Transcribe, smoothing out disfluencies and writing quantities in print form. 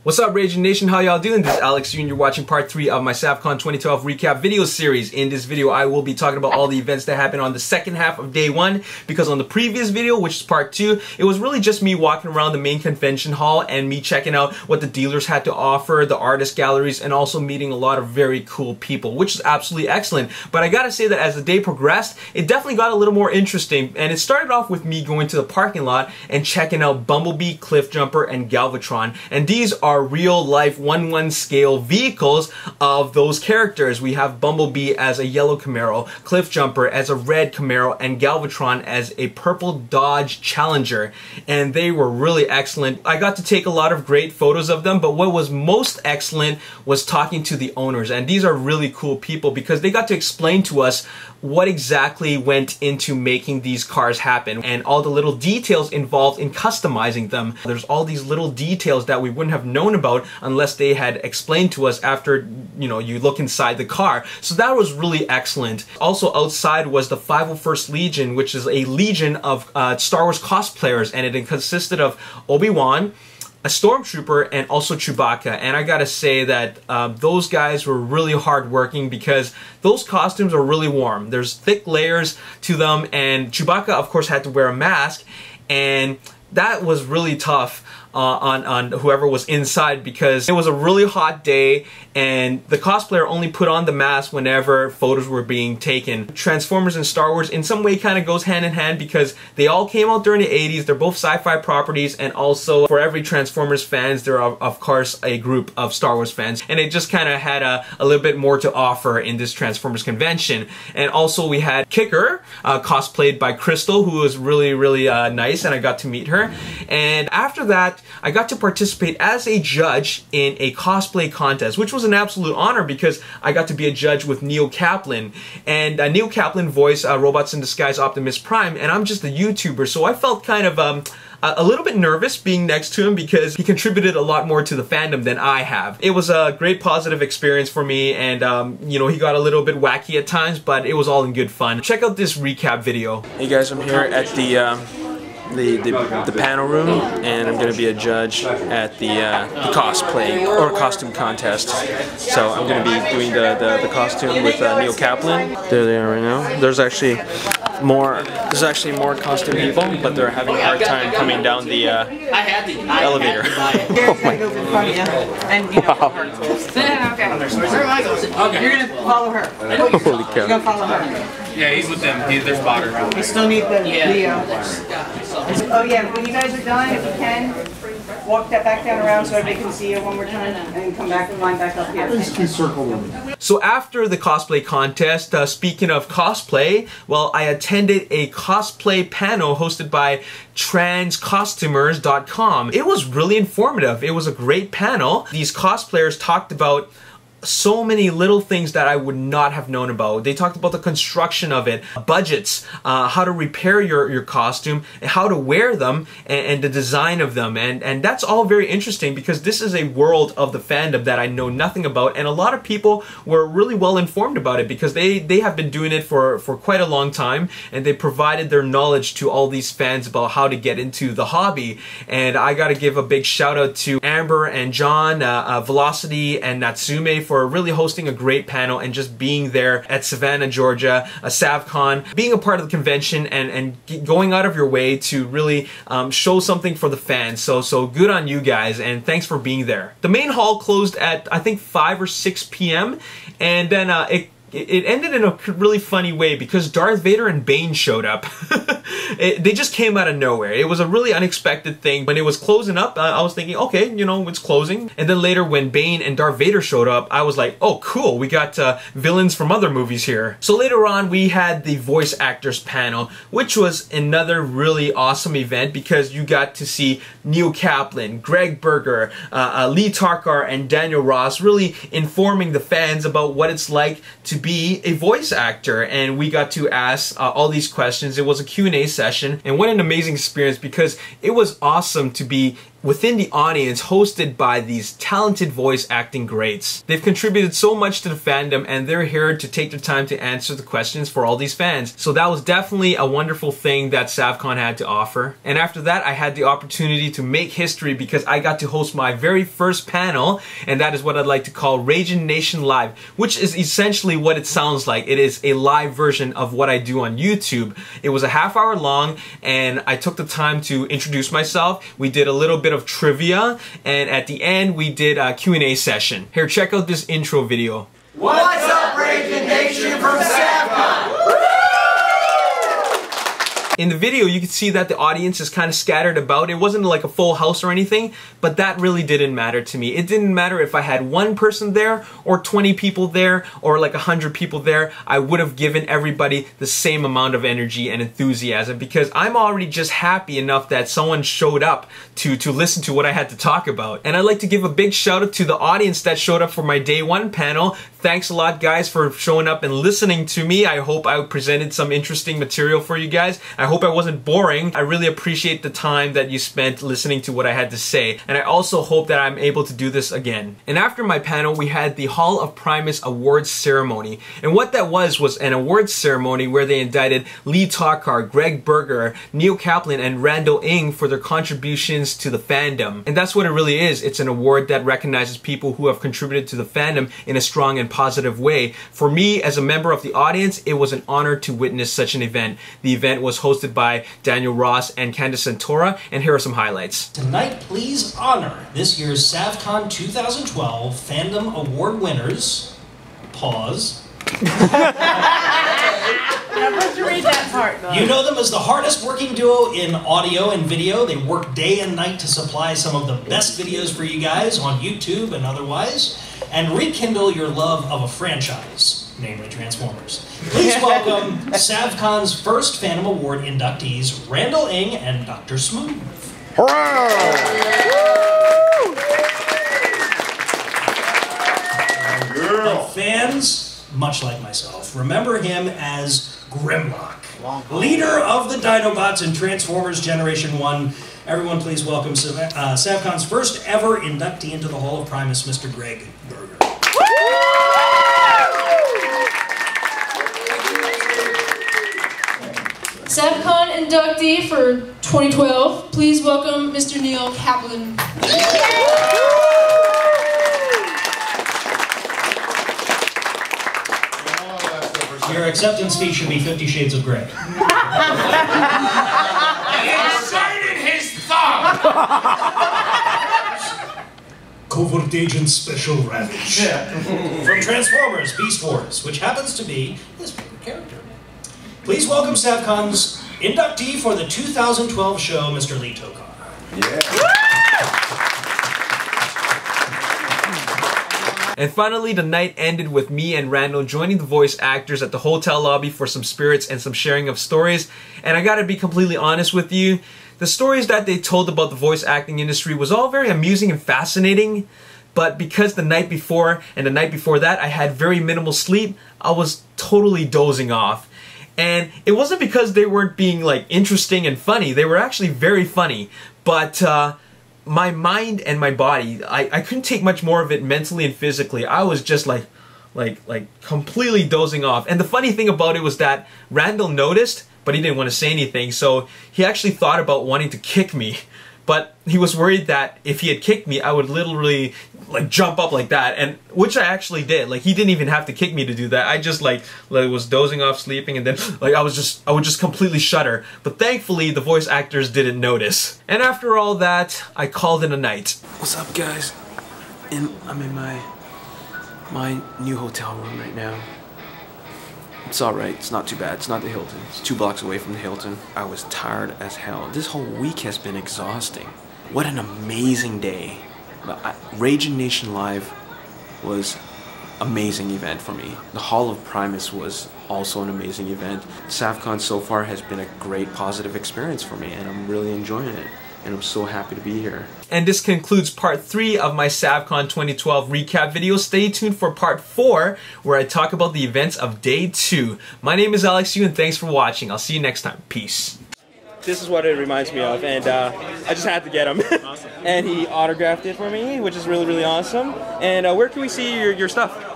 What's up, Raging Nation? How y'all doing? This is Alex Yoon. You're watching part 3 of my SavCon 2012 recap video series. In this video, I will be talking about all the events that happened on the second half of day 1, because on the previous video, which is part 2, it was really just me walking around the main convention hall and me checking out what the dealers had to offer, the artist galleries, and also meeting a lot of very cool people, which is absolutely excellent. But I gotta say that as the day progressed, it definitely got a little more interesting, and it started off with me going to the parking lot and checking out Bumblebee, Cliffjumper, and Galvatron. And these are real-life 1:1 scale vehicles of those characters. We have Bumblebee as a yellow Camaro, Cliffjumper as a red Camaro, and Galvatron as a purple Dodge Challenger. And they were really excellent. I got to take a lot of great photos of them, but what was most excellent was talking to the owners. And these are really cool people because they got to explain to us what exactly went into making these cars happen and all the little details involved in customizing them. There's all these little details that we wouldn't have known about unless they had explained to us after, you look inside the car. So that was really excellent. Also outside was the 501st Legion, which is a legion of Star Wars cosplayers, and it consisted of Obi-Wan, a Stormtrooper, and also Chewbacca. And I gotta say that those guys were really hardworking because those costumes are really warm. There's thick layers to them, and Chewbacca, of course, had to wear a mask, and that was really tough on whoever was inside because it was a really hot day and the cosplayer only put on the mask whenever photos were being taken. Transformers and Star Wars in some way kind of goes hand in hand because they all came out during the 80s. They're both sci-fi properties, and also for every Transformers fans there are of course a group of Star Wars fans, and it just kind of had a little bit more to offer in this Transformers convention. And also we had Kicker cosplayed by Crystal, who was really nice, and I got to meet her. And after that I got to participate as a judge in a cosplay contest, which was an absolute honor because I got to be a judge with Neil Kaplan. And Neil Kaplan voiced Robots in Disguise Optimus Prime, and I'm just a YouTuber, so I felt kind of a little bit nervous being next to him because he contributed a lot more to the fandom than I have. It was a great positive experience for me, and he got a little bit wacky at times, but it was all in good fun. Check out this recap video. Hey guys, I'm here at the panel room, and I'm going to be a judge at the cosplay or costume contest. So I'm going to be doing the costume with Neil Kaplan. There they are right now. There's actually more costume people, but they're having a hard time coming down the elevator. Oh my God. Wow. You're going to follow her. Holy cow. You're going to follow her. Yeah, he's with them. They're spotter. We still need the Oh yeah, when you guys are done, if you can, walk that back down around so everybody can see you one more time, and come back and line back up here. So after the cosplay contest, speaking of cosplay, well, I attended a cosplay panel hosted by transcostumers.com. It was really informative. It was a great panel. These cosplayers talked about so many little things that I would not have known about. They talked about the construction of it, budgets, how to repair your costume, and how to wear them, and the design of them. And that's all very interesting because this is a world of the fandom that I know nothing about, and a lot of people were really well informed about it because they have been doing it for quite a long time, and they provided their knowledge to all these fans about how to get into the hobby. And I gotta give a big shout out to Amber and John, Velocity and Natsume for really hosting a great panel and just being there at Savannah, Georgia, SavCon, being a part of the convention and going out of your way to really show something for the fans. So good on you guys, and thanks for being there. The main hall closed at I think 5 or 6 p.m. and then it ended in a really funny way because Darth Vader and Bane showed up. They just came out of nowhere. It was a really unexpected thing. When it was closing up, I was thinking, okay, it's closing. And then later when Bane and Darth Vader showed up, I was like, oh cool, we got villains from other movies here. So later on, we had the voice actors panel, which was another really awesome event because you got to see Neil Kaplan, Greg Berger, Lee Tarkar, and Daniel Ross really informing the fans about what it's like to be a voice actor. And we got to ask all these questions. It was a Q&A session, and what an amazing experience because it was awesome to be within the audience hosted by these talented voice acting greats. They've contributed so much to the fandom and they're here to take their time to answer the questions for all these fans. So that was definitely a wonderful thing that SavCon had to offer. And after that, I had the opportunity to make history because I got to host my very first panel, and that is what I'd like to call Raging Nation Live, which is essentially what it sounds like. It is a live version of what I do on YouTube. It was a half-hour long, and I took the time to introduce myself. We did a little bit of trivia, and at the end, we did a Q&A session. Here, check out this intro video. What's up, Raging Nation from SavCon? In the video, you can see that the audience is kind of scattered about. It wasn't like a full house or anything, but that really didn't matter to me. It didn't matter if I had one person there or 20 people there or like 100 people there. I would have given everybody the same amount of energy and enthusiasm because I'm already just happy enough that someone showed up to listen to what I had to talk about. And I'd like to give a big shout out to the audience that showed up for my day one panel. Thanks a lot, guys, for showing up and listening to me. I hope I presented some interesting material for you guys. I hope I wasn't boring. I really appreciate the time that you spent listening to what I had to say. And I also hope that I'm able to do this again. And after my panel, we had the Hall of Primus Awards ceremony. And what that was an awards ceremony where they indicted Lee Tokar, Greg Berger, Neil Kaplan, and Randall Ng for their contributions to the fandom. And that's what it really is. It's an award that recognizes people who have contributed to the fandom in a strong and positive way. For me, as a member of the audience, it was an honor to witness such an event. The event was hosted by Daniel Ross and Candice Santora, and here are some highlights. Tonight, please honor this year's SavCon 2012 Fandom Award winners. Pause. Read that part, though. You know them as the hardest working duo in audio and video. They work day and night to supply some of the best videos for you guys on YouTube and otherwise, and rekindle your love of a franchise, namely Transformers. Please welcome SavCon's first Fandom Award inductees, Randall Ng and Dr. Smooth. And fans, much like myself, remember him as Grimlock, leader of the Dinobots in Transformers Generation 1. Everyone please welcome SavCon's first ever inductee into the Hall of Primus, Mr. Greg Berger. SavCon inductee for 2012, please welcome Mr. Neil Kaplan. Your acceptance speech should be 50 Shades of Grey. Inserted his thumb! Covert Agent Special Ravage. From Transformers Beast Wars, which happens to be his favorite character. Please welcome SavCon's inductee for the 2012 show, Mr. Lee Tokar. And finally, the night ended with me and Randall joining the voice actors at the hotel lobby for some spirits and some sharing of stories. And I gotta be completely honest with you, the stories that they told about the voice acting industry was all very amusing and fascinating. But because the night before and the night before that I had very minimal sleep, I was totally dozing off. And it wasn't because they weren't being like interesting and funny. They were actually very funny. But my mind and my body, I couldn't take much more of it mentally and physically. I was just like completely dozing off. And the funny thing about it was that Randall noticed, but he didn't want to say anything. So he actually thought about wanting to kick me. But he was worried that if he had kicked me, I would literally like jump up like that, and which I actually did. Like he didn't even have to kick me to do that. I just like was dozing off, sleeping, and then like I would just completely shudder. But thankfully, the voice actors didn't notice. And after all that, I called it a night. What's up, guys? I'm in my new hotel room right now. It's alright, it's not too bad. It's not the Hilton. It's 2 blocks away from the Hilton. I was tired as hell. This whole week has been exhausting. What an amazing day. Raging Nation Live was an amazing event for me. The Hall of Primus was also an amazing event. SavCon so far has been a great positive experience for me, and I'm really enjoying it. And I'm so happy to be here. And this concludes part 3 of my SavCon 2012 recap video. Stay tuned for part 4, where I talk about the events of day 2. My name is Alex Yu, and thanks for watching. I'll see you next time. Peace. this is what it reminds me of, and I just had to get him. Awesome. And he autographed it for me, which is really, really awesome. And where can we see your stuff?